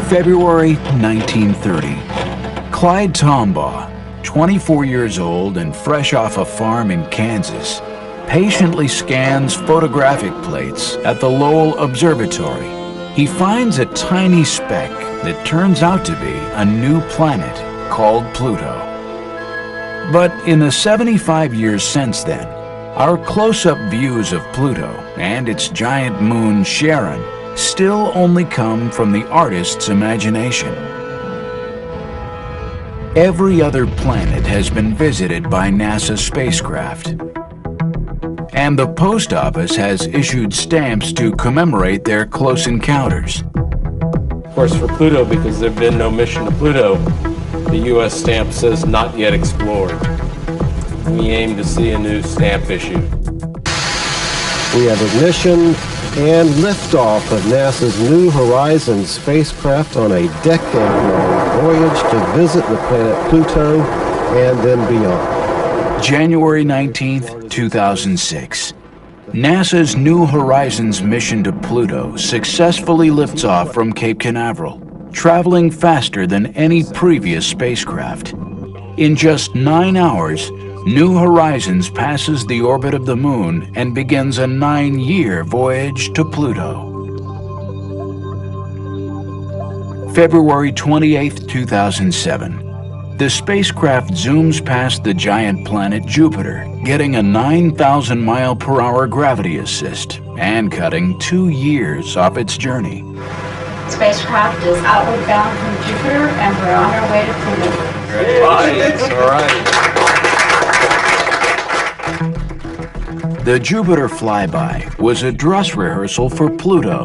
February 1930. Clyde Tombaugh, 24 years old and fresh off a farm in Kansas, patiently scans photographic plates at the Lowell Observatory. He finds a tiny speck that turns out to be a new planet called Pluto. But in the 75 years since then, our close-up views of Pluto and its giant moon Charon still only come from the artist's imagination. Every other planet has been visited by NASA spacecraft, and the post office has issued stamps to commemorate their close encounters. Of course, for Pluto, because there have been no mission to Pluto, the U.S. stamp says not yet explored. We aim to see a new stamp issued. We have ignition and liftoff of NASA's New Horizons spacecraft on a decade-long voyage to visit the planet Pluto and then beyond. January 19th, 2006. NASA's New Horizons mission to Pluto successfully lifts off from Cape Canaveral, traveling faster than any previous spacecraft. In just 9 hours, New Horizons passes the orbit of the Moon and begins a 9-year voyage to Pluto. February 28, 2007. The spacecraft zooms past the giant planet Jupiter, getting a 9,000-mile-per-hour gravity assist and cutting 2 years off its journey. Spacecraft is outward bound from Jupiter, and we're on our way to Pluto. All right. The Jupiter flyby was a dress rehearsal for Pluto.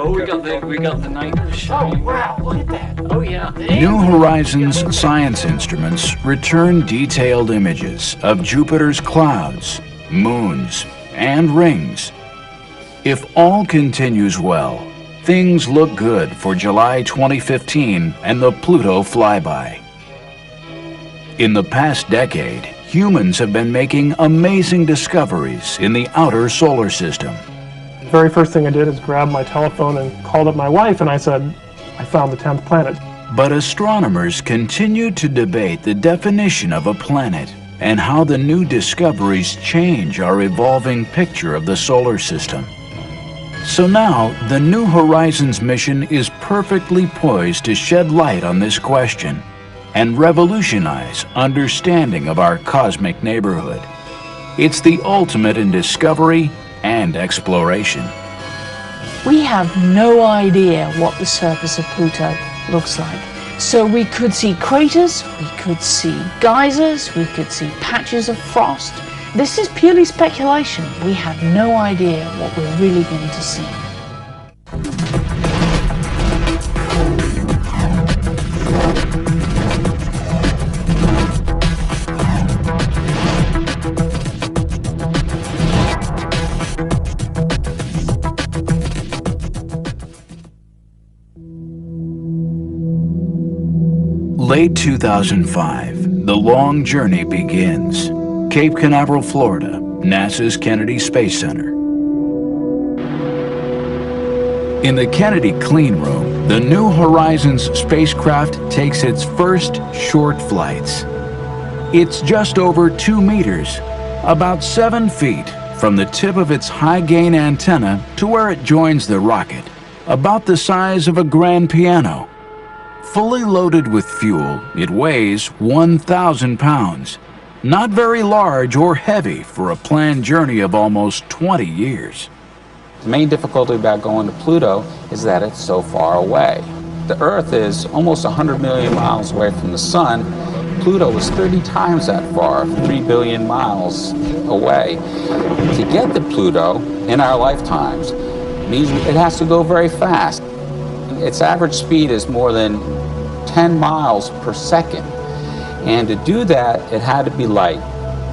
We got the night show. Oh, wow, look at that. Oh, yeah. New Horizons science instruments return detailed images of Jupiter's clouds, moons, and rings. If all continues well, things look good for July 2015 and the Pluto flyby. In the past decade, humans have been making amazing discoveries in the outer solar system. The very first thing I did is grab my telephone and called up my wife, and I said, I found the 10th planet. But astronomers continue to debate the definition of a planet and how the new discoveries change our evolving picture of the solar system. So now, the New Horizons mission is perfectly poised to shed light on this question and revolutionize understanding of our cosmic neighborhood. It's the ultimate in discovery and exploration. We have no idea what the surface of Pluto looks like. So we could see craters, we could see geysers, we could see patches of frost. This is purely speculation. We have no idea what we're really going to see. Late 2005, the long journey begins. Cape Canaveral, Florida, NASA's Kennedy Space Center. In the Kennedy clean room, the New Horizons spacecraft takes its first short flights. It's just over 2 meters, about 7 feet from the tip of its high-gain antenna to where it joins the rocket, about the size of a grand piano. Fully loaded with fuel, it weighs 1,000 pounds. Not very large or heavy for a planned journey of almost 20 years. The main difficulty about going to Pluto is that it's so far away. The Earth is almost 100 million miles away from the Sun. Pluto is 30 times that far, 3 billion miles away. To get to Pluto in our lifetimes means it has to go very fast. Its average speed is more than 10 miles per second. And to do that, it had to be light.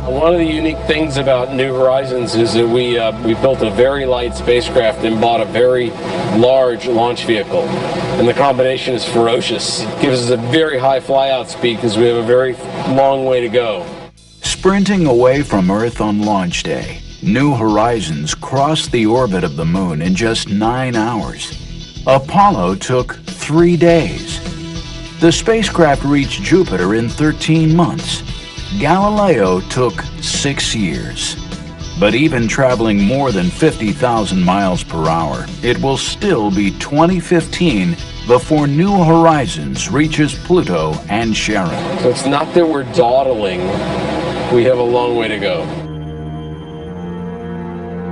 One of the unique things about New Horizons is that we built a very light spacecraft and bought a very large launch vehicle. And the combination is ferocious. It gives us a very high flyout speed because we have a very long way to go. Sprinting away from Earth on launch day, New Horizons crossed the orbit of the Moon in just 9 hours. Apollo took 3 days. The spacecraft reached Jupiter in 13 months. Galileo took 6 years. But even traveling more than 50,000 miles per hour, it will still be 2015 before New Horizons reaches Pluto and Charon. So it's not that we're dawdling. We have a long way to go.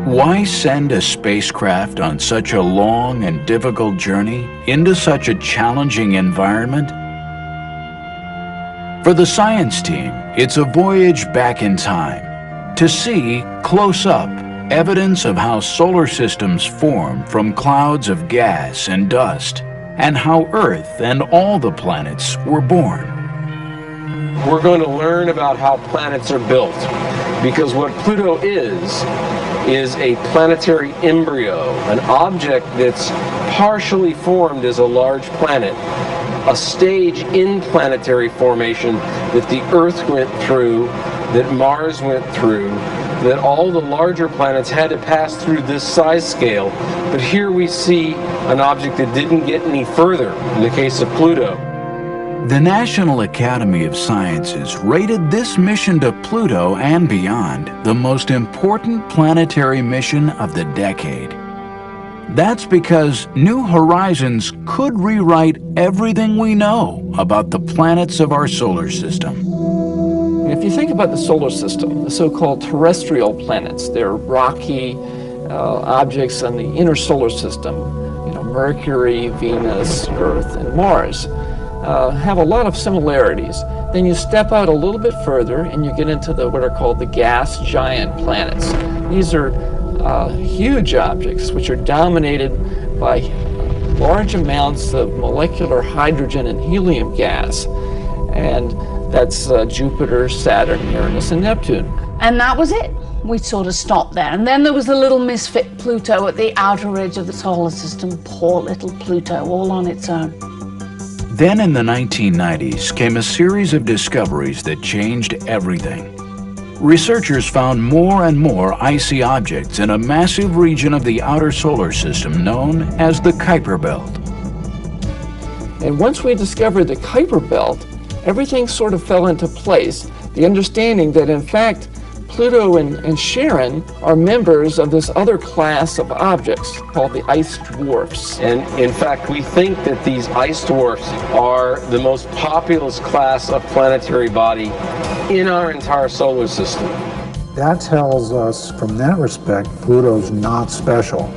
Why send a spacecraft on such a long and difficult journey into such a challenging environment? For the science team, it's a voyage back in time to see, close up, evidence of how solar systems form from clouds of gas and dust, and how Earth and all the planets were born. We're going to learn about how planets are built, because what Pluto is a planetary embryo, an object that's partially formed as a large planet, a stage in planetary formation that the Earth went through, that Mars went through, that all the larger planets had to pass through this size scale. But here we see an object that didn't get any further in the case of Pluto. The National Academy of Sciences rated this mission to Pluto and beyond the most important planetary mission of the decade. That's because New Horizons could rewrite everything we know about the planets of our solar system. If you think about the solar system, the so-called terrestrial planets, they're rocky objects in the inner solar system. Mercury, Venus, Earth, and Mars have a lot of similarities. Then you step out a little bit further and you get into what are called the gas giant planets. These are huge objects which are dominated by large amounts of molecular hydrogen and helium gas. And that's Jupiter, Saturn, Uranus, and Neptune. And that was it. We sort of stopped there. And then there was the little misfit Pluto at the outer edge of the solar system. Poor little Pluto, all on its own. Then in the 1990s came a series of discoveries that changed everything. Researchers found more and more icy objects in a massive region of the outer solar system known as the Kuiper Belt. And once we discovered the Kuiper Belt, everything sort of fell into place. The understanding that, in fact, Pluto and Charon are members of this other class of objects called the ice dwarfs. And in fact, we think that these ice dwarfs are the most populous class of planetary body in our entire solar system. That tells us, from that respect, Pluto's not special.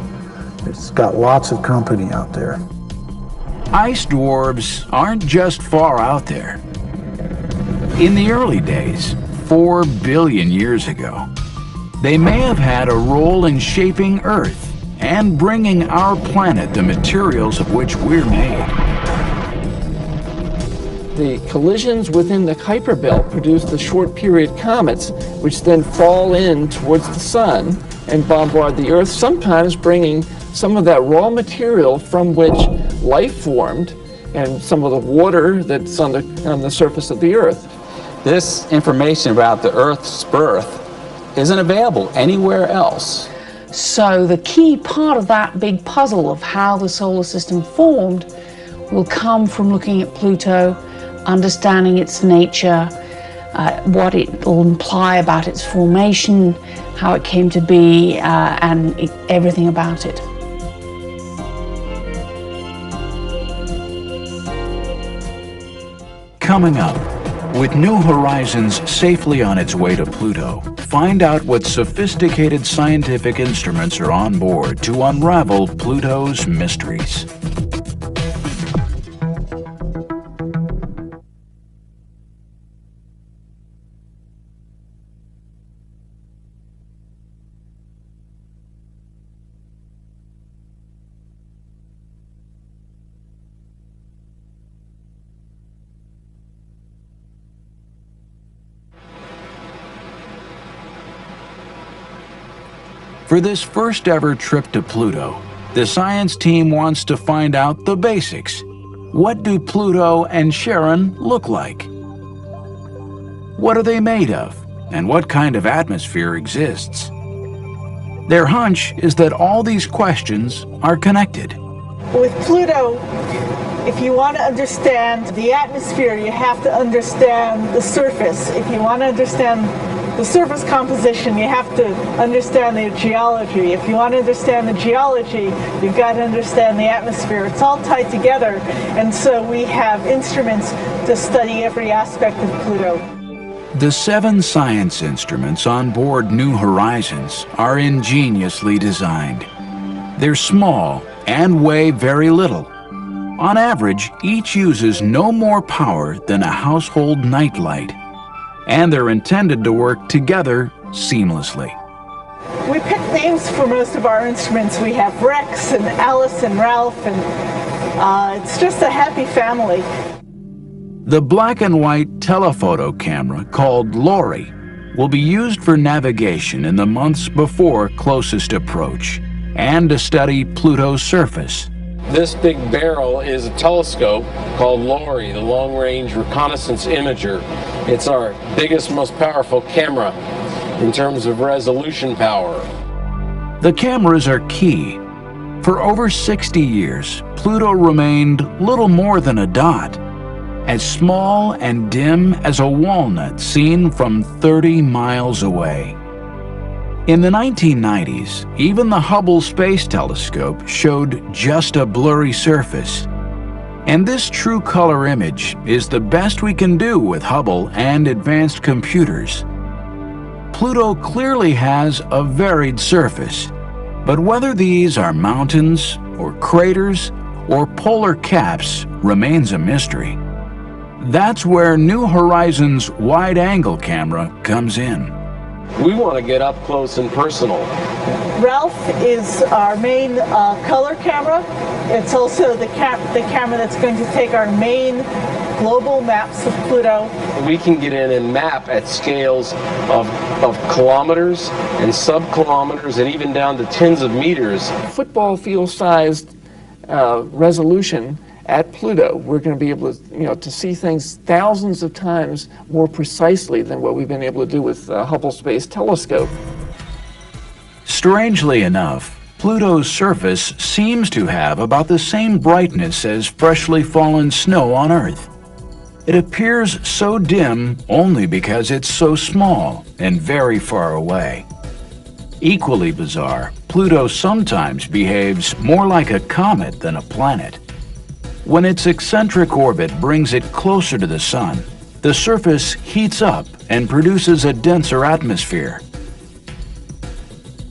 It's got lots of company out there. Ice dwarfs aren't just far out there. In the early days, 4 billion years ago, they may have had a role in shaping Earth and bringing our planet the materials of which we're made. The collisions within the Kuiper Belt produce the short period comets, which then fall in towards the sun and bombard the Earth, sometimes bringing some of that raw material from which life formed and some of the water that's on the surface of the Earth. This information about the Earth's birth isn't available anywhere else. So the key part of that big puzzle of how the solar system formed will come from looking at Pluto, understanding its nature, what it will imply about its formation, how it came to be, and everything about it. Coming up, with New Horizons safely on its way to Pluto, find out what sophisticated scientific instruments are on board to unravel Pluto's mysteries. For this first ever trip to Pluto, the science team wants to find out the basics. What do Pluto and Charon look like? What are they made of? And what kind of atmosphere exists? Their hunch is that all these questions are connected. With Pluto, if you want to understand the atmosphere, you have to understand the surface. If you want to understand the surface composition, you have to understand the geology. If you want to understand the geology, you've got to understand the atmosphere. It's all tied together, and so we have instruments to study every aspect of Pluto. The 7 science instruments on board New Horizons are ingeniously designed. They're small and weigh very little. On average, each uses no more power than a household nightlight, and they're intended to work together seamlessly. We picked names for most of our instruments. We have Rex and Alice and Ralph, and it's just a happy family. The black and white telephoto camera called Lowell will be used for navigation in the months before closest approach and to study Pluto's surface. This big barrel is a telescope called Lowell, the Long Range Reconnaissance Imager. It's our biggest, most powerful camera in terms of resolution power. The cameras are key. For over 60 years, Pluto remained little more than a dot, as small and dim as a walnut seen from 30 miles away. In the 1990s, even the Hubble Space Telescope showed just a blurry surface. And this true color image is the best we can do with Hubble and advanced computers. Pluto clearly has a varied surface, but whether these are mountains or craters or polar caps remains a mystery. That's where New Horizons' wide-angle camera comes in. We want to get up close and personal. Ralph is our main color camera. It's also the camera that's going to take our main global maps of Pluto. We can get in and map at scales of kilometers and sub-kilometers and even down to tens of meters. Football field-sized resolution at Pluto, we're going to be able to, to see things thousands of times more precisely than what we've been able to do with Hubble Space Telescope. Strangely enough, Pluto's surface seems to have about the same brightness as freshly fallen snow on Earth. It appears so dim only because it's so small and very far away. Equally bizarre, Pluto sometimes behaves more like a comet than a planet. When its eccentric orbit brings it closer to the Sun, the surface heats up and produces a denser atmosphere.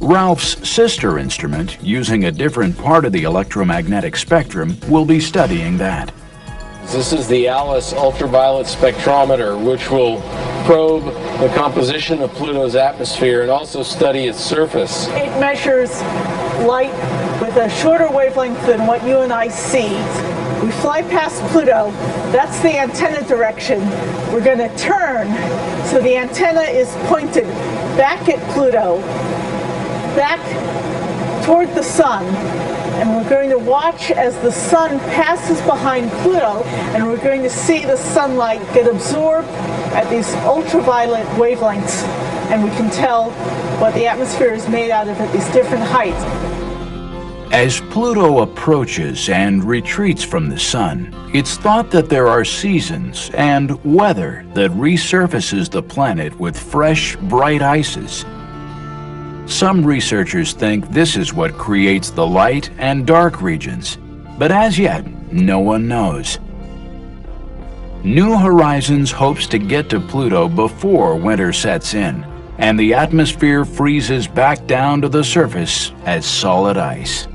Ralph's sister instrument, using a different part of the electromagnetic spectrum, will be studying that. This is the Alice ultraviolet spectrometer, which will probe the composition of Pluto's atmosphere and also study its surface. It measures light with a shorter wavelength than what you and I see. We fly past Pluto, that's the antenna direction. We're going to turn, so the antenna is pointed back at Pluto, back toward the Sun, and we're going to watch as the Sun passes behind Pluto, and we're going to see the sunlight get absorbed at these ultraviolet wavelengths, and we can tell what the atmosphere is made out of at these different heights. As Pluto approaches and retreats from the Sun, it's thought that there are seasons and weather that resurfaces the planet with fresh, bright ices. Some researchers think this is what creates the light and dark regions, but as yet, no one knows. New Horizons hopes to get to Pluto before winter sets in, and the atmosphere freezes back down to the surface as solid ice.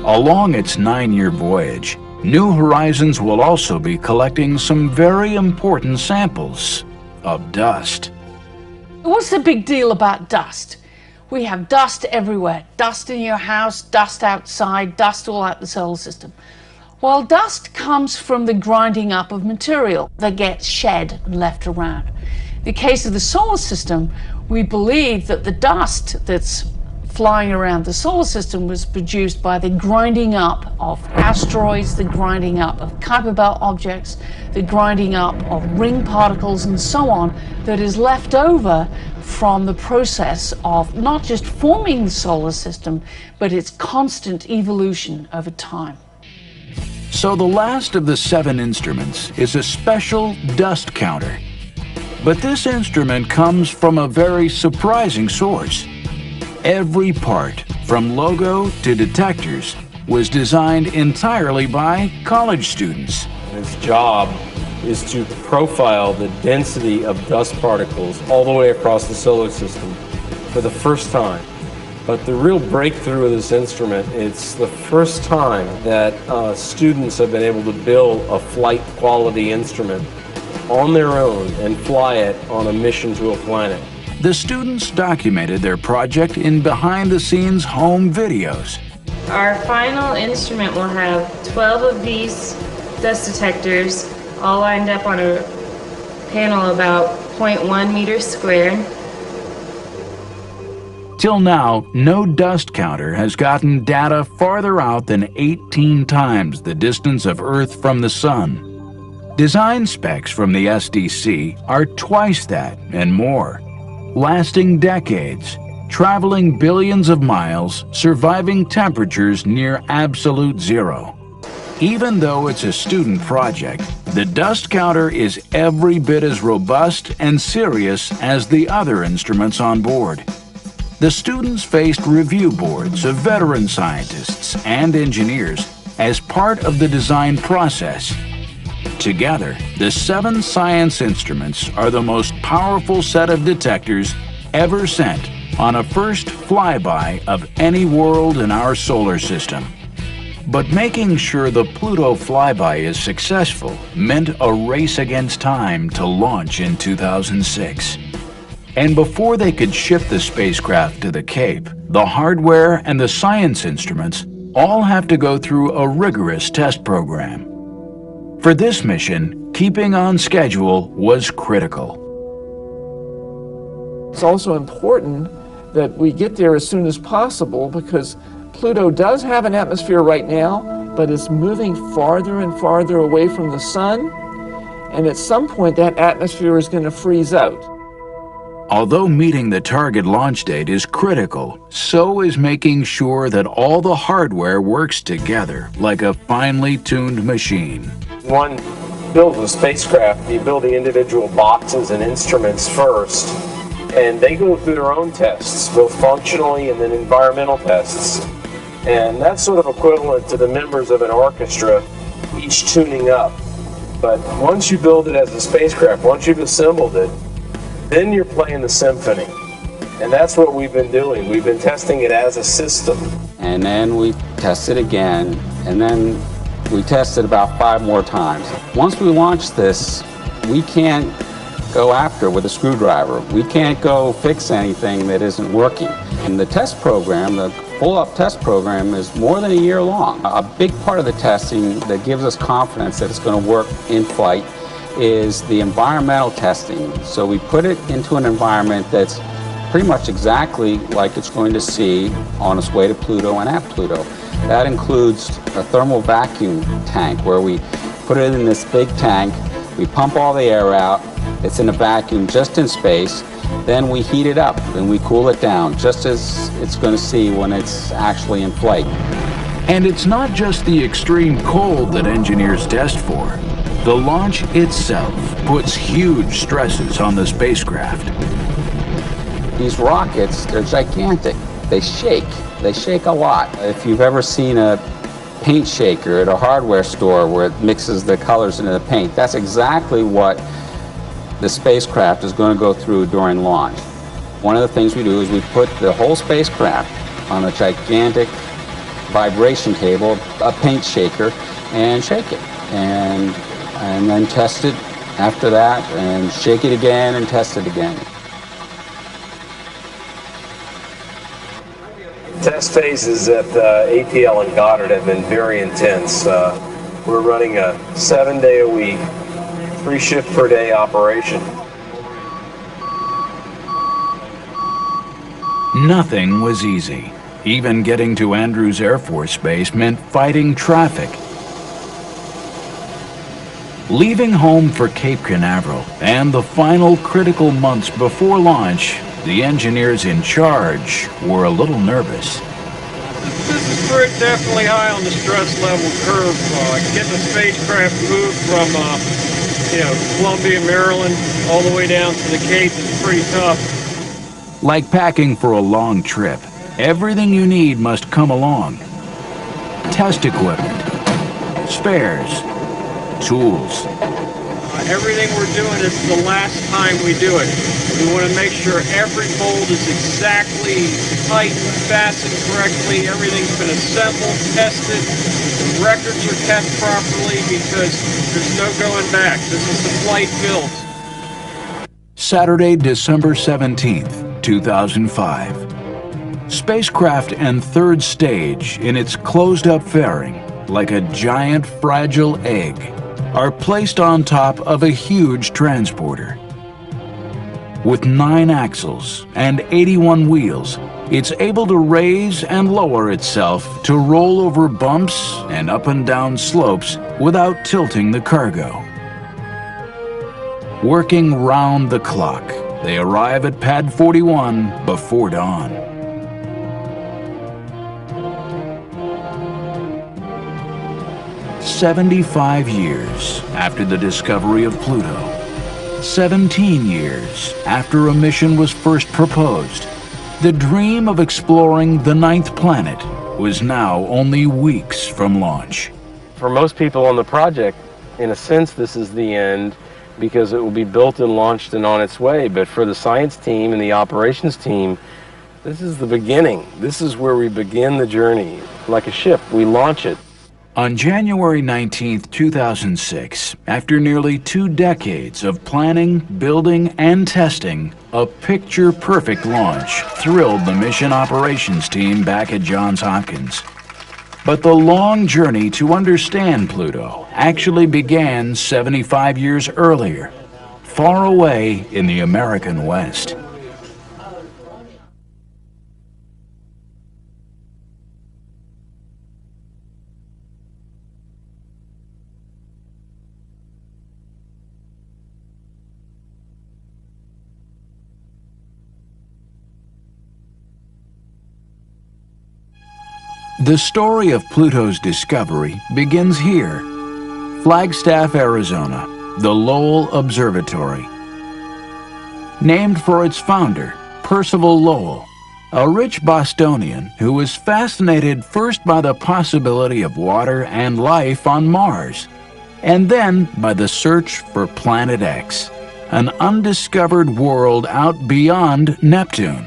Along its 9-year voyage, New Horizons will also be collecting some very important samples of dust. What's the big deal about dust? We have dust everywhere. Dust in your house, dust outside, dust all out the solar system. Well, dust comes from the grinding up of material that gets shed and left around. In the case of the solar system, we believe that the dust that's flying around the solar system was produced by the grinding up of asteroids, the grinding up of Kuiper Belt objects, the grinding up of ring particles and so on, that is left over from the process of not just forming the solar system, but its constant evolution over time. So the last of the 7 instruments is a special dust counter. But this instrument comes from a very surprising source. Every part, from logo to detectors, was designed entirely by college students. Its job is to profile the density of dust particles all the way across the solar system for the first time. But the real breakthrough of this instrument, it's the first time that students have been able to build a flight quality instrument on their own and fly it on a mission to a planet. The students documented their project in behind-the-scenes home videos. Our final instrument will have 12 of these dust detectors all lined up on a panel about 0.1 meters squared. Till now, no dust counter has gotten data farther out than 18 times the distance of Earth from the Sun. Design specs from the SDC are twice that and more, lasting decades, traveling billions of miles, surviving temperatures near absolute zero. Even though it's a student project, the dust counter is every bit as robust and serious as the other instruments on board. The students faced review boards of veteran scientists and engineers as part of the design process. Together, the 7 science instruments are the most powerful set of detectors ever sent on a first flyby of any world in our solar system. But making sure the Pluto flyby is successful meant a race against time to launch in 2006. And before they could ship the spacecraft to the Cape, the hardware and the science instruments all have to go through a rigorous test program. For this mission, keeping on schedule was critical. It's also important that we get there as soon as possible because Pluto does have an atmosphere right now, but it's moving farther and farther away from the sun, and at some point that atmosphere is going to freeze out. Although meeting the target launch date is critical, so is making sure that all the hardware works together like a finely tuned machine. One builds a spacecraft, you build the individual boxes and instruments first, and they go through their own tests, both functionally and then environmental tests. And that's sort of equivalent to the members of an orchestra, each tuning up. But once you build it as a spacecraft, once you've assembled it, then you're playing the symphony. And that's what we've been doing. We've been testing it as a system. And then we test it again, and then we test it about 5 more times. Once we launch this, we can't go after with a screwdriver. We can't go fix anything that isn't working. And the test program, the full-up test program, is more than a year long. A big part of the testing that gives us confidence that it's going to work in flight is the environmental testing. So we put it into an environment that's pretty much exactly like it's going to see on its way to Pluto and at Pluto. That includes a thermal vacuum tank where we put it in this big tank, we pump all the air out, it's in a vacuum just in space, then we heat it up and we cool it down just as it's going to see when it's actually in flight. And it's not just the extreme cold that engineers test for. The launch itself puts huge stresses on the spacecraft. These rockets, they're gigantic. They shake. They shake a lot. If you've ever seen a paint shaker at a hardware store where it mixes the colors into the paint, that's exactly what the spacecraft is going to go through during launch. One of the things we do is we put the whole spacecraft on a gigantic vibration table, a paint shaker, and shake it. And then test it after that, and shake it again and test it again. Test phases at APL and Goddard have been very intense. We're running a 7-day-a-week, 3-shift per day operation. Nothing was easy. Even getting to Andrews Air Force Base meant fighting traffic. Leaving home for Cape Canaveral and the final critical months before launch, the engineers in charge were a little nervous. This is pretty definitely high on the stress level curve. Getting the spacecraft moved from Columbia, Maryland, all the way down to the Cape is pretty tough. Like packing for a long trip, everything you need must come along. Test equipment, spares, tools. Everything we're doing is the last time we do it. We want to make sure every mold is exactly tight and fastened correctly. Everything's been assembled, tested. The records are kept properly because there's no going back. This is the flight built. Saturday, December 17th, 2005. Spacecraft and third stage in its closed-up fairing, like a giant fragile egg, are placed on top of a huge transporter. With 9 axles and 81 wheels, it's able to raise and lower itself to roll over bumps and up and down slopes without tilting the cargo. Working round the clock, they arrive at Pad 41 before dawn. 75 years after the discovery of Pluto, 17 years after a mission was first proposed, the dream of exploring the 9th planet was now only weeks from launch. For most people on the project, in a sense, this is the end because it will be built and launched and on its way. But for the science team and the operations team, this is the beginning. This is where we begin the journey. Like a ship, we launch it. On January 19, 2006, after nearly 2 decades of planning, building, and testing, a picture-perfect launch thrilled the mission operations team back at Johns Hopkins. But the long journey to understand Pluto actually began 75 years earlier, far away in the American West. The story of Pluto's discovery begins here, Flagstaff, Arizona, the Lowell Observatory. Named for its founder, Percival Lowell, a rich Bostonian who was fascinated first by the possibility of water and life on Mars, and then by the search for Planet X, an undiscovered world out beyond Neptune.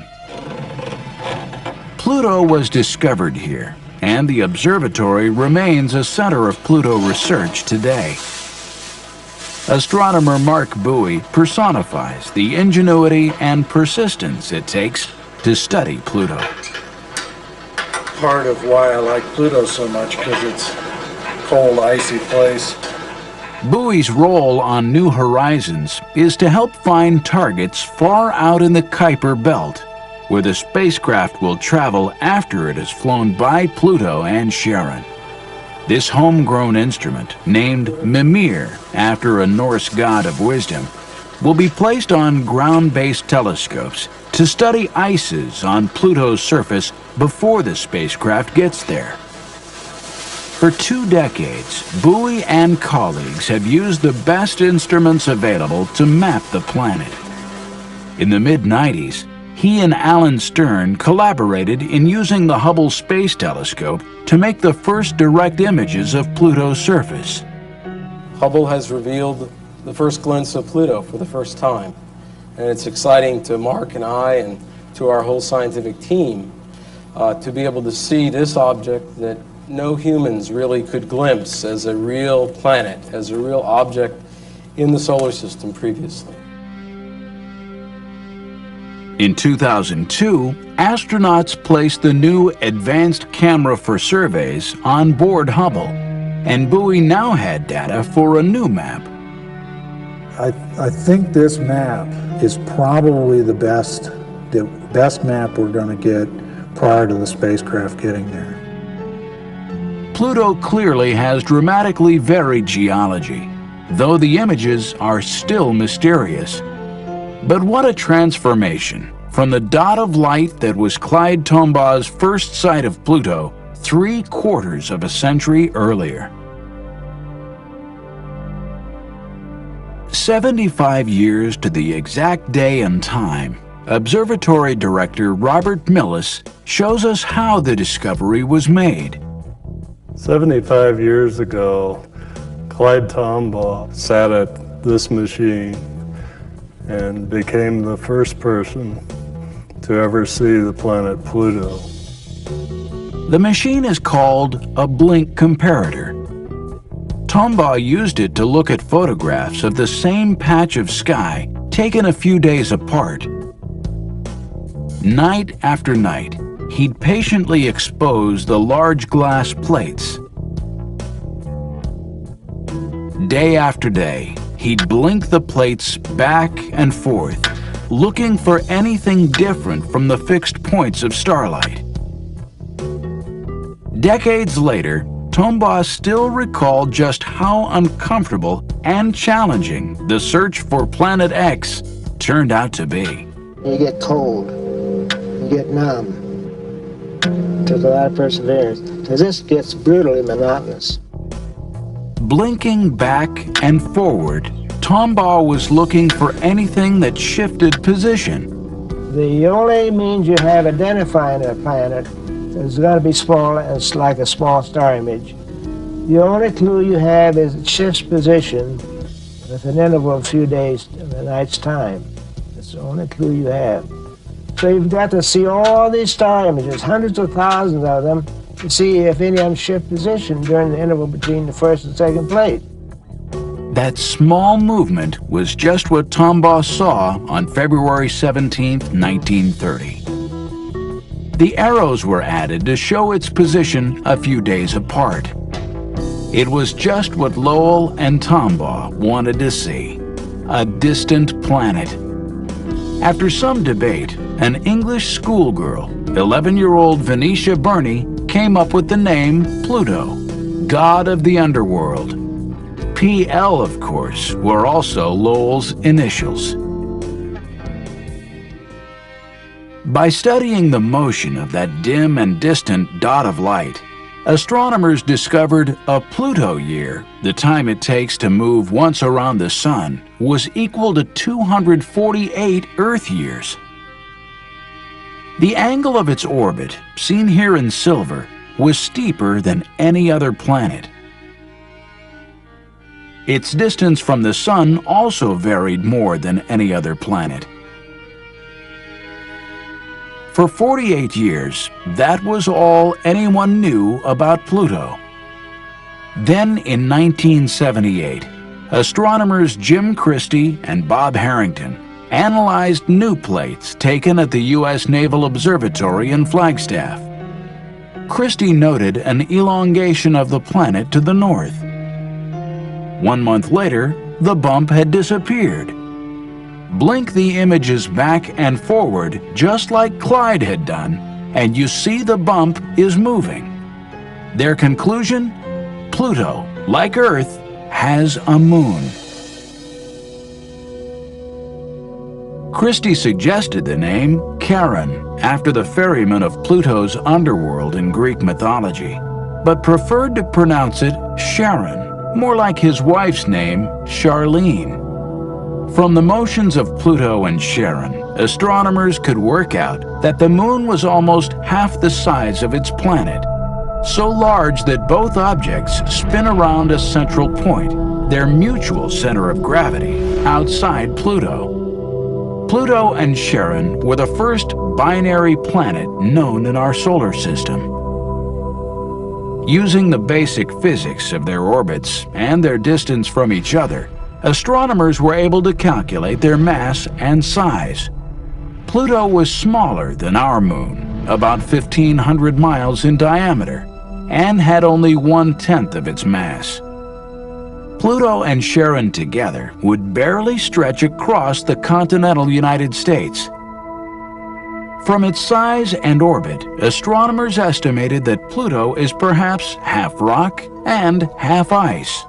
Pluto was discovered here, and the observatory remains a center of Pluto research today. Astronomer Mark Buoy personifies the ingenuity and persistence it takes to study Pluto. Part of why I like Pluto so much, because it's a cold, icy place. Buoy's role on New Horizons is to help find targets far out in the Kuiper Belt, where the spacecraft will travel after it has flown by Pluto and Charon. This homegrown instrument, named Mimir after a Norse god of wisdom, will be placed on ground-based telescopes to study ices on Pluto's surface before the spacecraft gets there. For 2 decades, Buoy and colleagues have used the best instruments available to map the planet. In the mid-90s, he and Alan Stern collaborated in using the Hubble Space Telescope to make the first direct images of Pluto's surface. Hubble has revealed the first glimpse of Pluto for the first time. And it's exciting to Mark and I and to our whole scientific team to be able to see this object that no humans really could glimpse as a real planet, as a real object in the solar system previously. In 2002, astronauts placed the new Advanced Camera for Surveys on board Hubble, and Buoy now had data for a new map. I think this map is probably the best the best map we're going to get prior to the spacecraft getting there. Pluto clearly has dramatically varied geology, though the images are still mysterious. But what a transformation from the dot of light that was Clyde Tombaugh's first sight of Pluto 3/4 of a century earlier. 75 years to the exact day and time, Observatory Director Robert Millis shows us how the discovery was made. 75 years ago, Clyde Tombaugh sat at this machine and became the first person to ever see the planet Pluto. The machine is called a blink comparator. Tombaugh used it to look at photographs of the same patch of sky taken a few days apart. Night after night, he'd patiently expose the large glass plates. Day after day, he'd blink the plates back and forth, looking for anything different from the fixed points of starlight. Decades later, Tombaugh still recalled just how uncomfortable and challenging the search for Planet X turned out to be. You get cold, you get numb. It took a lot of perseverance, because this gets brutally monotonous. Blinking back and forward, Tombaugh was looking for anything that shifted position. The only means you have identifying a planet is going to be small, it's like a small star image. The only clue you have is it shifts position with an interval of a few days in a night's time. That's the only clue you have. So you've got to see all these star images, hundreds of thousands of them, to see if any of them shift position during the interval between the first and second plate. That small movement was just what Tombaugh saw on February 17, 1930. The arrows were added to show its position a few days apart. It was just what Lowell and Tombaugh wanted to see, a distant planet. After some debate, an English schoolgirl, 11-year-old Venetia Burney, came up with the name Pluto, god of the underworld. PL, of course, were also Lowell's initials. By studying the motion of that dim and distant dot of light, astronomers discovered a Pluto year, the time it takes to move once around the Sun, was equal to 248 Earth years. The angle of its orbit, seen here in silver, was steeper than any other planet. Its distance from the Sun also varied more than any other planet. For 48 years, that was all anyone knew about Pluto. Then in 1978, astronomers Jim Christie and Bob Harrington analyzed new plates taken at the U.S. Naval Observatory in Flagstaff. Christie noted an elongation of the planet to the north. 1 month later, the bump had disappeared. Blink the images back and forward just like Clyde had done, and you see the bump is moving. Their conclusion? Pluto, like Earth, has a moon. Christie suggested the name Charon after the ferryman of Pluto's underworld in Greek mythology, but preferred to pronounce it Sharon, more like his wife's name, Charlene. From the motions of Pluto and Charon, astronomers could work out that the moon was almost half the size of its planet, so large that both objects spin around a central point, their mutual center of gravity, outside Pluto. Pluto and Charon were the first binary planet known in our solar system. Using the basic physics of their orbits and their distance from each other, astronomers were able to calculate their mass and size. Pluto was smaller than our moon, about 1,500 miles in diameter, and had only 1/10 of its mass. Pluto and Charon together would barely stretch across the continental United States. From its size and orbit, astronomers estimated that Pluto is perhaps half rock and half ice.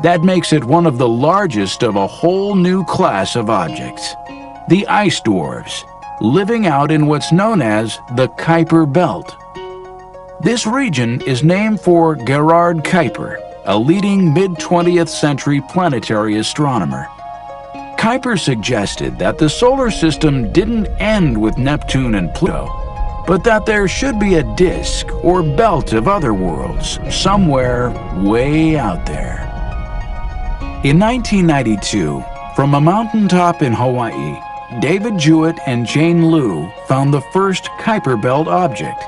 That makes it one of the largest of a whole new class of objects, the ice dwarfs, living out in what's known as the Kuiper Belt. This region is named for Gerhard Kuiper, a leading mid-20th century planetary astronomer. Kuiper suggested that the solar system didn't end with Neptune and Pluto, but that there should be a disk or belt of other worlds somewhere way out there. In 1992, from a mountaintop in Hawaii, David Jewett and Jane Liu found the first Kuiper Belt object.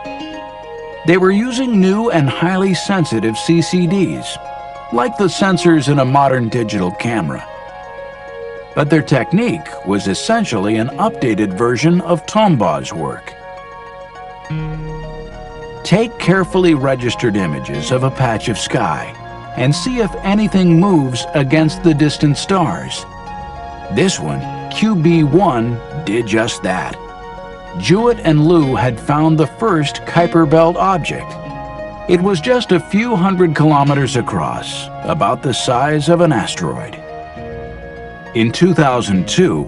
They were using new and highly sensitive CCDs, like the sensors in a modern digital camera. But their technique was essentially an updated version of Tombaugh's work. Take carefully registered images of a patch of sky and see if anything moves against the distant stars. This one, QB1, did just that. Jewett and Liu had found the first Kuiper Belt object. It was just a few hundred kilometers across, about the size of an asteroid. In 2002,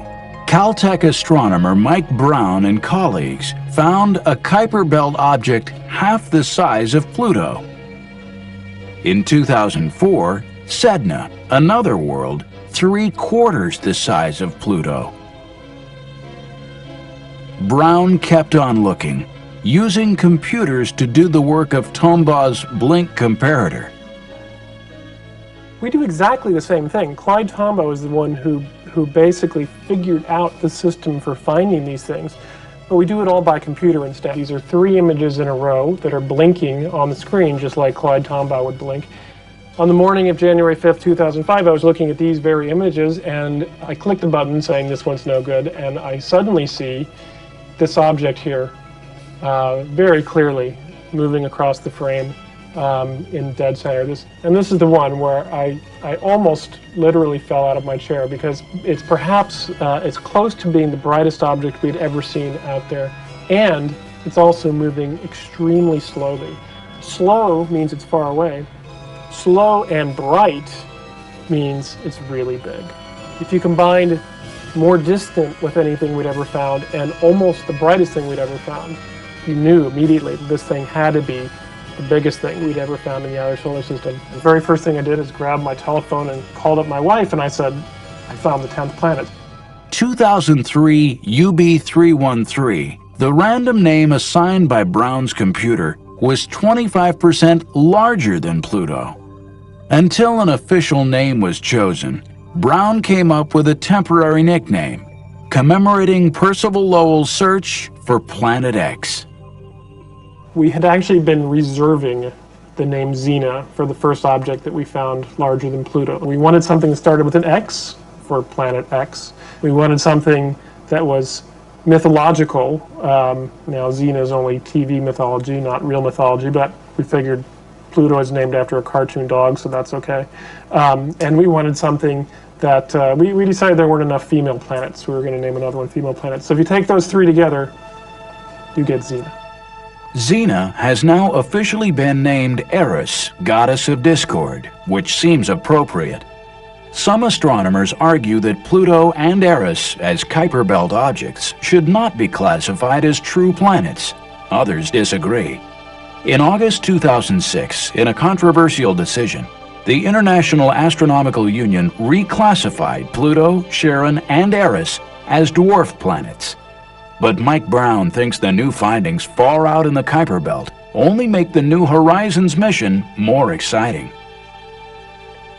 Caltech astronomer Mike Brown and colleagues found a Kuiper Belt object half the size of Pluto. In 2004, Sedna, another world, 3/4 the size of Pluto. Brown kept on looking, using computers to do the work of Tombaugh's blink comparator. We do exactly the same thing. Clyde Tombaugh is the one who basically figured out the system for finding these things, but we do it all by computer instead. These are 3 images in a row that are blinking on the screen, just like Clyde Tombaugh would blink. On the morning of January 5th, 2005, I was looking at these very images, and I clicked a button saying this one's no good, and I suddenly see this object here very clearly moving across the frame. In dead center. This is the one where I almost literally fell out of my chair, because it's perhaps it's close to being the brightest object we'd ever seen out there, and it's also moving extremely slowly. Slow means it's far away. Slow and bright means it's really big. If you combined more distant with anything we'd ever found and almost the brightest thing we'd ever found, you knew immediately that this thing had to be the biggest thing we'd ever found in the outer solar system. The very first thing I did is grab my telephone and called up my wife, and I said, I found the 10th planet. 2003 UB313, the random name assigned by Brown's computer, was 25% larger than Pluto. Until an official name was chosen, Brown came up with a temporary nickname, commemorating Percival Lowell's search for Planet X. We had actually been reserving the name Xena for the first object that we found larger than Pluto. We wanted something that started with an X for Planet X. We wanted something that was mythological. Now Xena is only TV mythology, not real mythology, but we figured Pluto is named after a cartoon dog, so that's okay. And we wanted something that, we decided there weren't enough female planets, so we were going to name another one female planet. So if you take those 3 together, you get Xena. Xena has now officially been named Eris, goddess of discord, which seems appropriate. Some astronomers argue that Pluto and Eris, as Kuiper Belt objects, should not be classified as true planets. Others disagree. In August 2006, in a controversial decision, the International Astronomical Union reclassified Pluto, Charon, and Eris as dwarf planets. But Mike Brown thinks the new findings far out in the Kuiper Belt only make the New Horizons mission more exciting.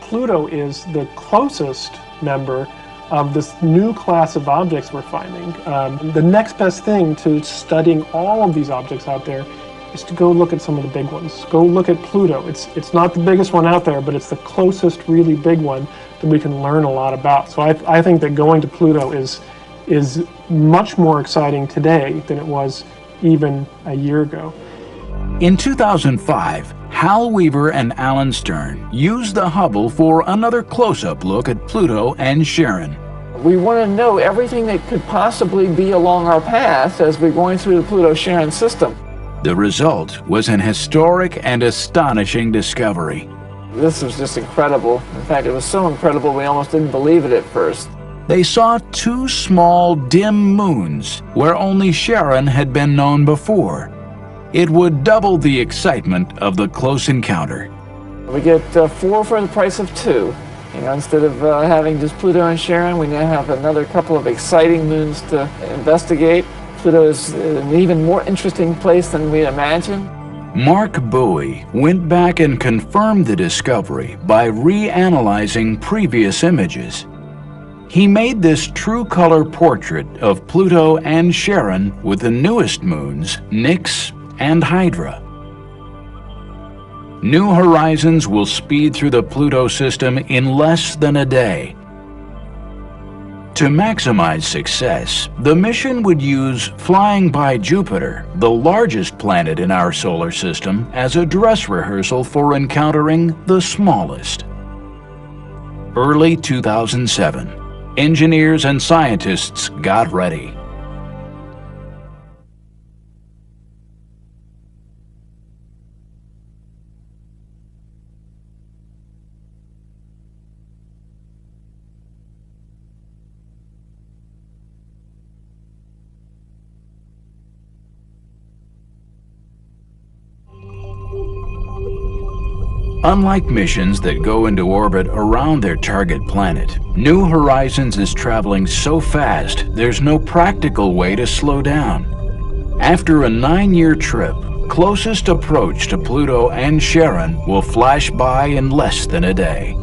Pluto is the closest member of this new class of objects we're finding. The next best thing to studying all of these objects out there is to go look at some of the big ones. Go look at Pluto. It's not the biggest one out there, but it's the closest really big one that we can learn a lot about. So I think that going to Pluto is much more exciting today than it was even a year ago. In 2005, Hal Weaver and Alan Stern used the Hubble for another close-up look at Pluto and Charon. We want to know everything that could possibly be along our path as we're going through the Pluto-Charon system. The result was an historic and astonishing discovery. This was just incredible. In fact, it was so incredible we almost didn't believe it at first. They saw two small, dim moons where only Charon had been known before. It would double the excitement of the close encounter. We get 4 for the price of 2. You know, instead of having just Pluto and Charon, we now have another couple of exciting moons to investigate. Pluto is an even more interesting place than we imagined. Mark Bowie went back and confirmed the discovery by reanalyzing previous images. He made this true color portrait of Pluto and Charon with the newest moons, Nix and Hydra. New Horizons will speed through the Pluto system in less than a day. To maximize success, the mission would use flying by Jupiter, the largest planet in our solar system, as a dress rehearsal for encountering the smallest. Early 2007, engineers and scientists got ready. Unlike missions that go into orbit around their target planet, New Horizons is traveling so fast there's no practical way to slow down. After a 9-year trip, closest approach to Pluto and Charon will flash by in less than a day.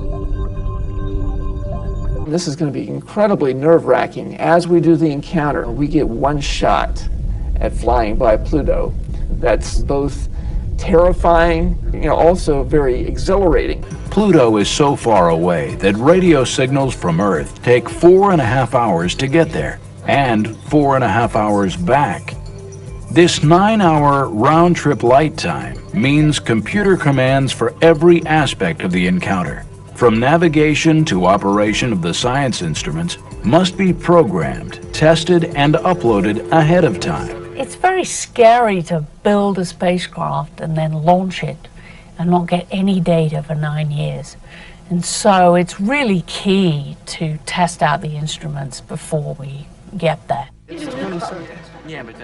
This is going to be incredibly nerve-wracking. As we do the encounter, we get one shot at flying by Pluto. That's both terrifying, also very exhilarating. Pluto is so far away that radio signals from Earth take 4.5 hours to get there, and 4.5 hours back. This 9-hour round-trip light time means computer commands for every aspect of the encounter, from navigation to operation of the science instruments, must be programmed, tested, and uploaded ahead of time. It's very scary to build a spacecraft and then launch it and not get any data for 9 years. And so it's really key to test out the instruments before we get there.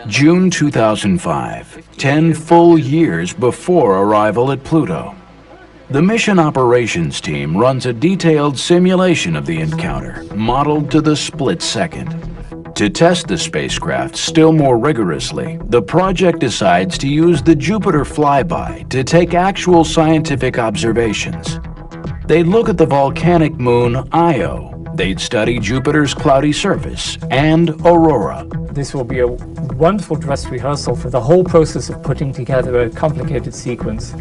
June 2005, 10 full years before arrival at Pluto. The mission operations team runs a detailed simulation of the encounter, modeled to the split second. To test the spacecraft still more rigorously, the project decides to use the Jupiter flyby to take actual scientific observations. They'd look at the volcanic moon Io. They'd study Jupiter's cloudy surface and aurora. This will be a wonderful dress rehearsal for the whole process of putting together a complicated sequence.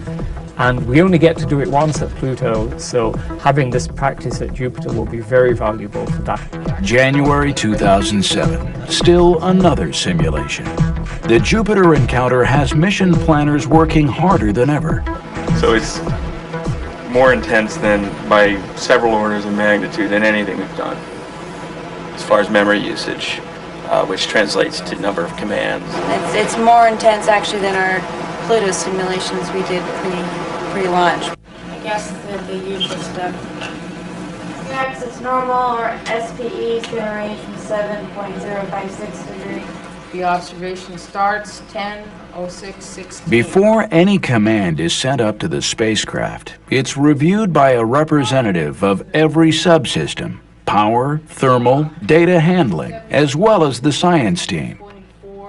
And we only get to do it once at Pluto, so having this practice at Jupiter will be very valuable for that. January 2007, still another simulation. The Jupiter encounter has mission planners working harder than ever. So it's more intense than by several orders of magnitude than anything we've done as far as memory usage, which translates to number of commands. It's more intense actually than our Pluto simulations we did pre-launch. I guess the usual stuff. X is normal, or SPE is going to range from 7.056 degrees. The observation starts 10:06:16. Before any command is sent up to the spacecraft, it's reviewed by a representative of every subsystem, power, thermal, data handling, as well as the science team.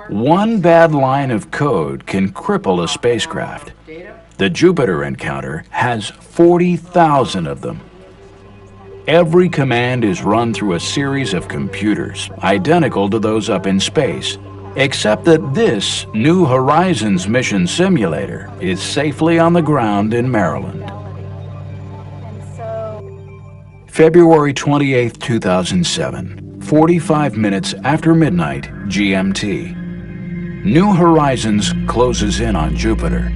One bad line of code can cripple a spacecraft. The Jupiter encounter has 40,000 of them. Every command is run through a series of computers, identical to those up in space, except that this New Horizons mission simulator is safely on the ground in Maryland. February 28, 2007, 45 minutes after midnight GMT. New Horizons closes in on Jupiter.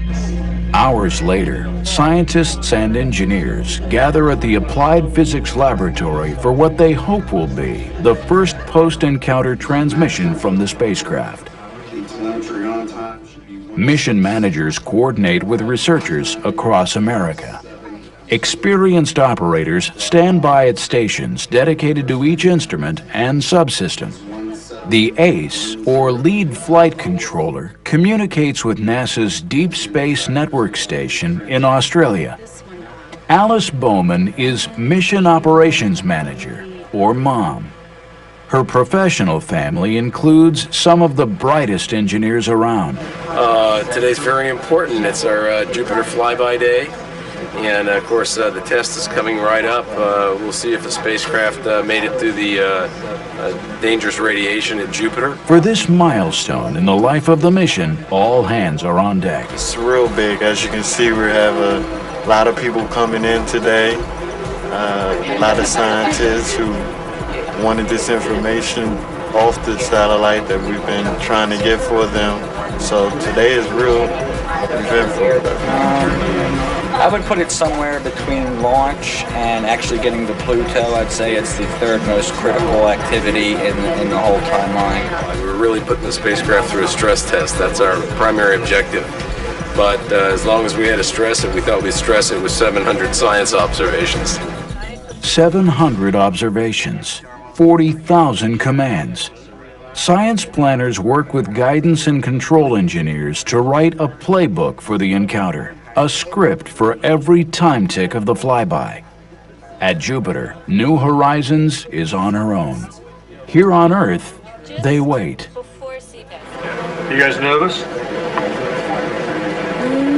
Hours later, scientists and engineers gather at the Applied Physics Laboratory for what they hope will be the first post-encounter transmission from the spacecraft. Mission managers coordinate with researchers across America. Experienced operators stand by at stations dedicated to each instrument and subsystem. The ACE, or Lead Flight Controller, communicates with NASA's Deep Space Network Station in Australia. Alice Bowman is Mission Operations Manager, or MOM. Her professional family includes some of the brightest engineers around. Today's very important. It's our Jupiter flyby day. And of course, the test is coming right up. We'll see if the spacecraft made it through the dangerous radiation at Jupiter. For this milestone in the life of the mission, all hands are on deck. It's real big. As you can see, we have a lot of people coming in today. A lot of scientists who wanted this information off the satellite that we've been trying to get for them. So today is real eventful. I would put it somewhere between launch and actually getting to Pluto. I'd say it's the third most critical activity in the whole timeline. We're really putting the spacecraft through a stress test. That's our primary objective. But as long as we had to stress it, we thought we'd stress it with 700 science observations. 700 observations, 40,000 commands. Science planners work with guidance and control engineers to write a playbook for the encounter, a script for every time tick of the flyby. At Jupiter, New Horizons is on her own. Here on Earth, they wait. You guys nervous?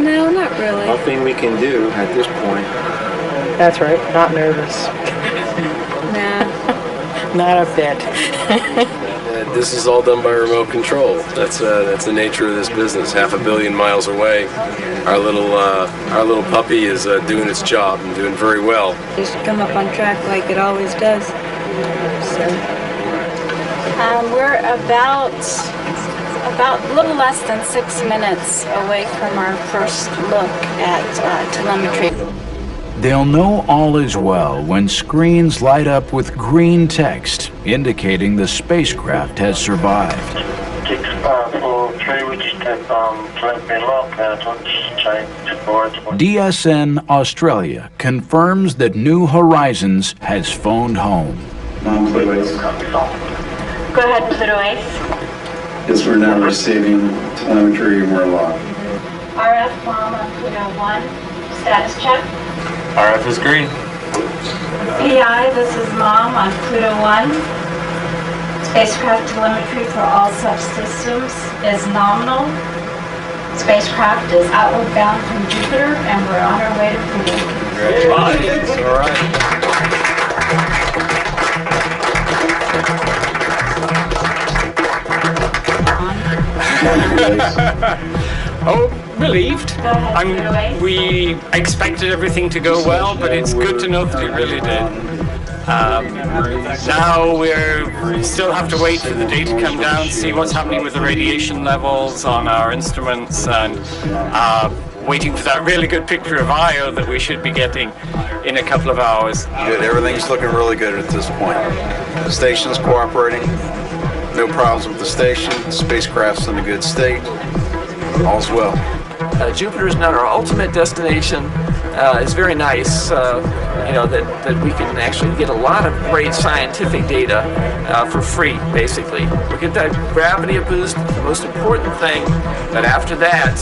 No, not really. Nothing we can do at this point. That's right, not nervous. Nah. Not a bit. This is all done by remote control. That's the nature of this business. 500 million miles away, our little puppy is doing its job and doing very well. Just come up on track like it always does. So we're about a little less than 6 minutes away from our first look at telemetry. They'll know all is well when screens light up with green text indicating the spacecraft has survived. DSN Australia confirms that New Horizons has phoned home. Go ahead, Pluto Ace. Yes, we're now receiving telemetry and we're locked. RF mom on Pluto 1. Status check. RF is green. PI, this is Mom on Pluto 1. Spacecraft telemetry for all subsystems is nominal. Spacecraft is outward bound from Jupiter and we're on our way to Pluto. Congratulations. All right. Oh, relieved. We expected everything to go well, but it's good to know that it really did. Now we still have to wait for the data to come down, see what's happening with the radiation levels on our instruments, and waiting for that really good picture of Io that we should be getting in a couple of hours. Good. Everything's looking really good at this point. The station's cooperating. No problems with the station. The spacecraft's in a good state. All's well. Jupiter's not our ultimate destination. It's very nice, that we can actually get a lot of great scientific data for free, basically. We get that gravity boost, the most important thing, but after that,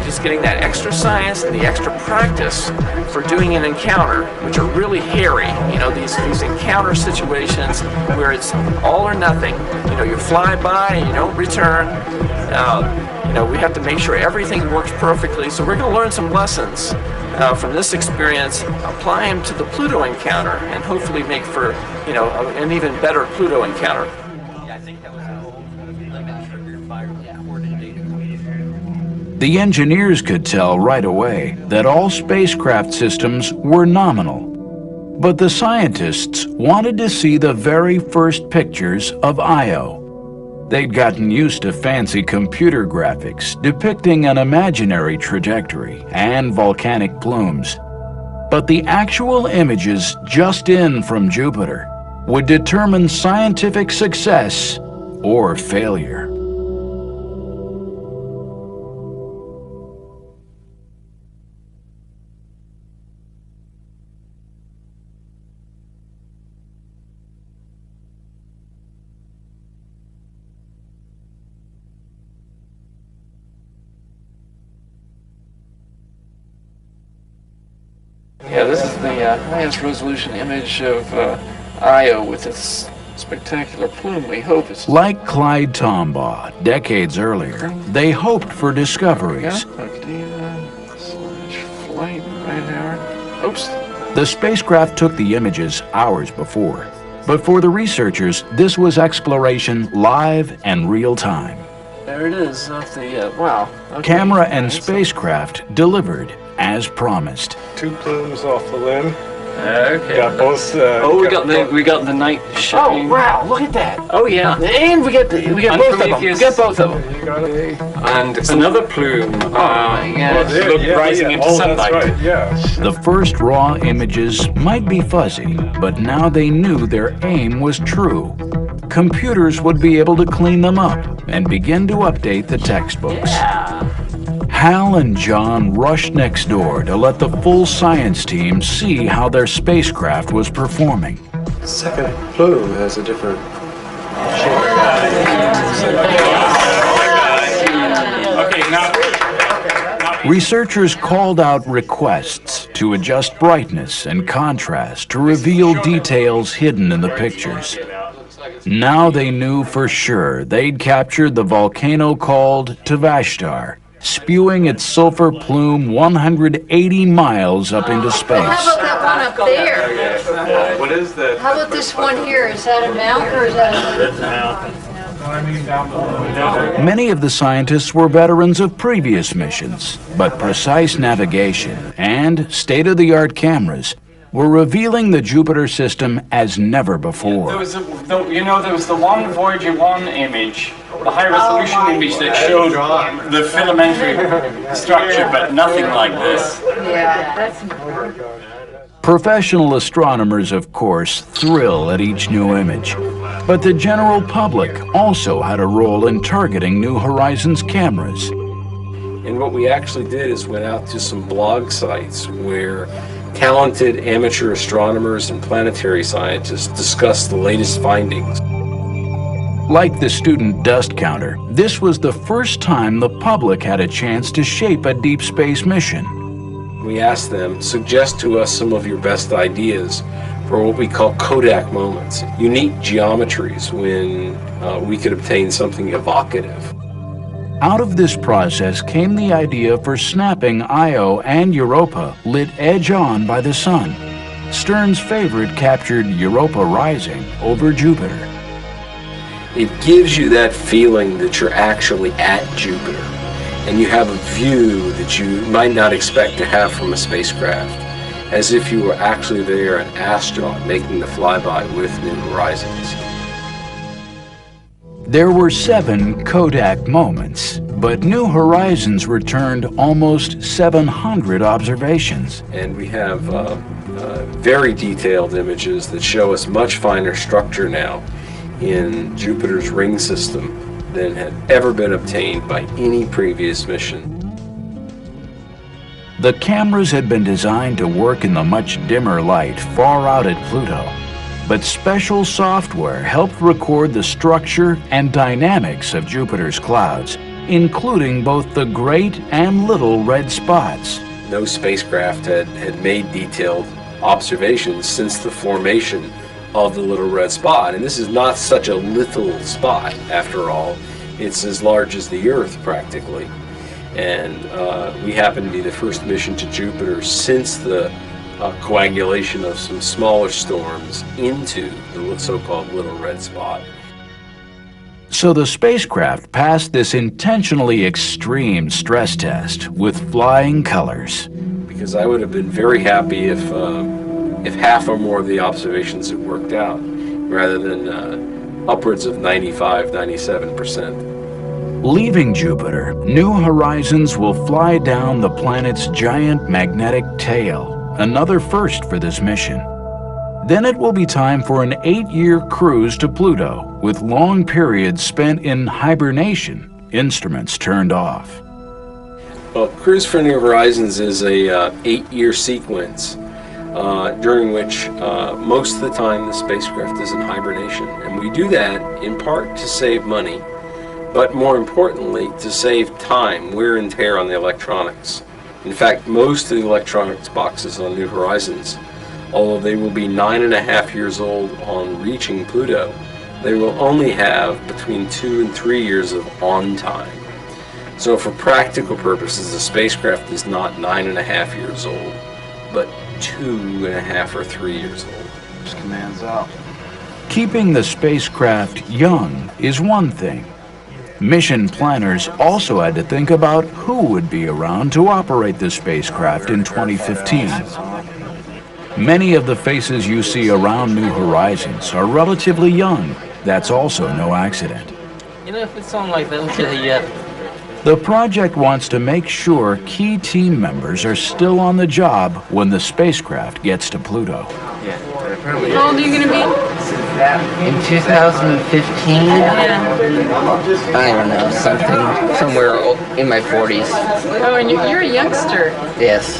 just getting that extra science and the extra practice for doing an encounter, which are really hairy. These encounter situations where it's all or nothing. You fly by and you don't return. We have to make sure everything works perfectly. So we're going to learn some lessons from this experience, apply them to the Pluto encounter, and hopefully make for an even better Pluto encounter. The engineers could tell right away that all spacecraft systems were nominal. But the scientists wanted to see the very first pictures of Io. They'd gotten used to fancy computer graphics depicting an imaginary trajectory and volcanic plumes. But the actual images just in from Jupiter would determine scientific success or failure. Yeah, this is the highest resolution image of Io with its spectacular plume. We hope it's... Like Clyde Tombaugh decades earlier, they hoped for discoveries. Flight right there. Oops. The spacecraft took the images hours before. But for the researchers, this was exploration live and real time. There it is off the, wow. Okay. Camera and spacecraft delivered as promised. 2 plumes off the limb. Okay. Got both. We got the night shot. Oh wow! Look at that. Oh yeah. And we get both of them. We get both of them. And another plume rising into sunlight. Right, yeah. The first raw images might be fuzzy, but now they knew their aim was true. Computers would be able to clean them up and begin to update the textbooks. Hal and John rushed next door to let the full science team see how their spacecraft was performing. The second plume has a different Researchers called out requests to adjust brightness and contrast to reveal details hidden in the pictures. Now they knew for sure they'd captured the volcano called Tvashtar, spewing its sulfur plume 180 miles up into space. How about that one up there? What is that? How about this one here? Is that a mountain or is that a mountain? Many of the scientists were veterans of previous missions, but precise navigation and state-of-the-art cameras were revealing the Jupiter system as never before. There was the one Voyager 1 image, the high-resolution image that showed the filamentary structure, but nothing like this. Yeah, that's important. Professional astronomers, of course, thrill at each new image. But the general public also had a role in targeting New Horizons cameras. And what we actually did is went out to some blog sites where talented amateur astronomers and planetary scientists discussed the latest findings. Like the student dust counter, this was the first time the public had a chance to shape a deep space mission. We asked them, suggest to us some of your best ideas for what we call Kodak moments, unique geometries when we could obtain something evocative. Out of this process came the idea for snapping Io and Europa lit edge-on by the sun. Stern's favorite captured Europa rising over Jupiter. It gives you that feeling that you're actually at Jupiter, and you have a view that you might not expect to have from a spacecraft, as if you were actually there, an astronaut making the flyby with New Horizons. There were 7 Kodak moments, but New Horizons returned almost 700 observations. And we have very detailed images that show us much finer structure now in Jupiter's ring system than had ever been obtained by any previous mission. The cameras had been designed to work in the much dimmer light far out at Pluto, but special software helped record the structure and dynamics of Jupiter's clouds, including both the great and little red spots. No spacecraft had made detailed observations since the formation of the little red spot. And this is not such a little spot, after all. It's as large as the Earth, practically. And we happen to be the first mission to Jupiter since the coagulation of some smaller storms into the so-called little red spot. So the spacecraft passed this intentionally extreme stress test with flying colors. Because I would have been very happy if half or more of the observations had worked out, rather than upwards of 95, 97%. Leaving Jupiter, New Horizons will fly down the planet's giant magnetic tail, another first for this mission. Then it will be time for an 8-year cruise to Pluto, with long periods spent in hibernation, instruments turned off. Well, Cruise for New Horizons is a 8-year sequence during which most of the time the spacecraft is in hibernation. And we do that in part to save money, but more importantly to save time, wear and tear on the electronics. In fact, most of the electronics boxes on New Horizons, although they will be 9.5 years old on reaching Pluto, they will only have between 2 and 3 years of on time. So for practical purposes, the spacecraft is not 9.5 years old, but 2.5 or 3 years old. Just commands out. Keeping the spacecraft young is one thing. Mission planners also had to think about who would be around to operate the spacecraft in 2015. Many of the faces you see around New Horizons are relatively young. That's also no accident. You know, if it's on like that, The project wants to make sure key team members are still on the job when the spacecraft gets to Pluto. How old are you going to be? in 2015, I don't know, somewhere in my 40s. Oh, and you're a youngster. Yes.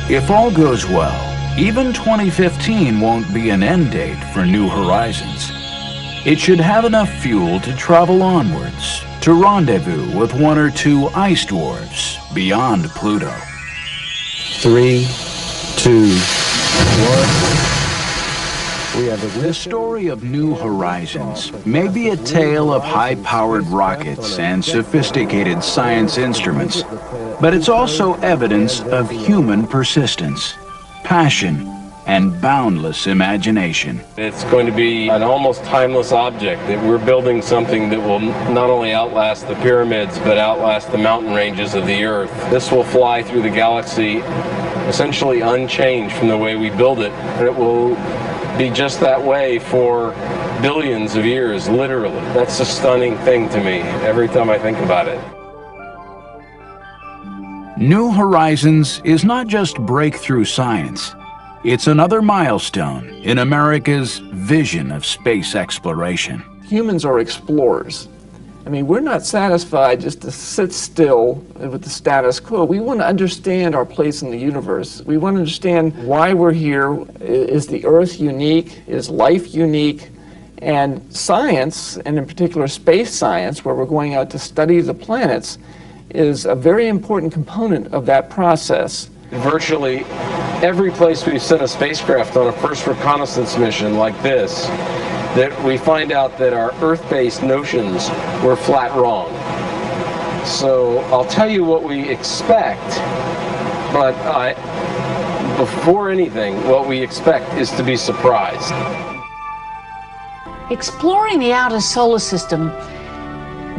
If all goes well, even 2015 won't be an end date for New Horizons. It should have enough fuel to travel onwards, to rendezvous with 1 or 2 ice dwarfs beyond Pluto. 3, 2, 1. The story of New Horizons may be a tale of high-powered rockets and sophisticated science instruments, but it's also evidence of human persistence, passion, and boundless imagination. It's going to be an almost timeless object, that we're building something that will not only outlast the pyramids, but outlast the mountain ranges of the Earth. This will fly through the galaxy essentially unchanged from the way we build it, and it will be just that way for billions of years, literally. That's a stunning thing to me every time I think about it. New Horizons is not just breakthrough science. It's another milestone in America's vision of space exploration. Humans are explorers. I mean, we're not satisfied just to sit still with the status quo. We want to understand our place in the universe. We want to understand why we're here. Is the Earth unique? Is life unique? And science, and in particular space science, where we're going out to study the planets, is a very important component of that process. Virtually every place we've sent a spacecraft on a first reconnaissance mission like this, that we find out that our Earth-based notions were flat wrong. So I'll tell you what we expect, but before anything, what we expect is to be surprised. Exploring the outer solar system,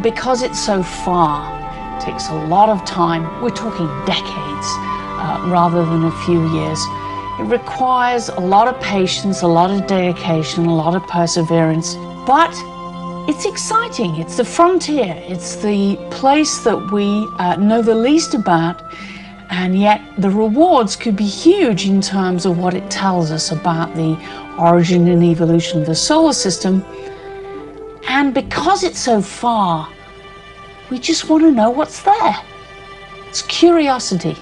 because it's so far, takes a lot of time. We're talking decades rather than a few years. It requires a lot of patience, a lot of dedication, a lot of perseverance, but it's exciting. It's the frontier. It's the place that we know the least about, and yet the rewards could be huge in terms of what it tells us about the origin and evolution of the solar system. And because it's so far, we just want to know what's there. It's curiosity.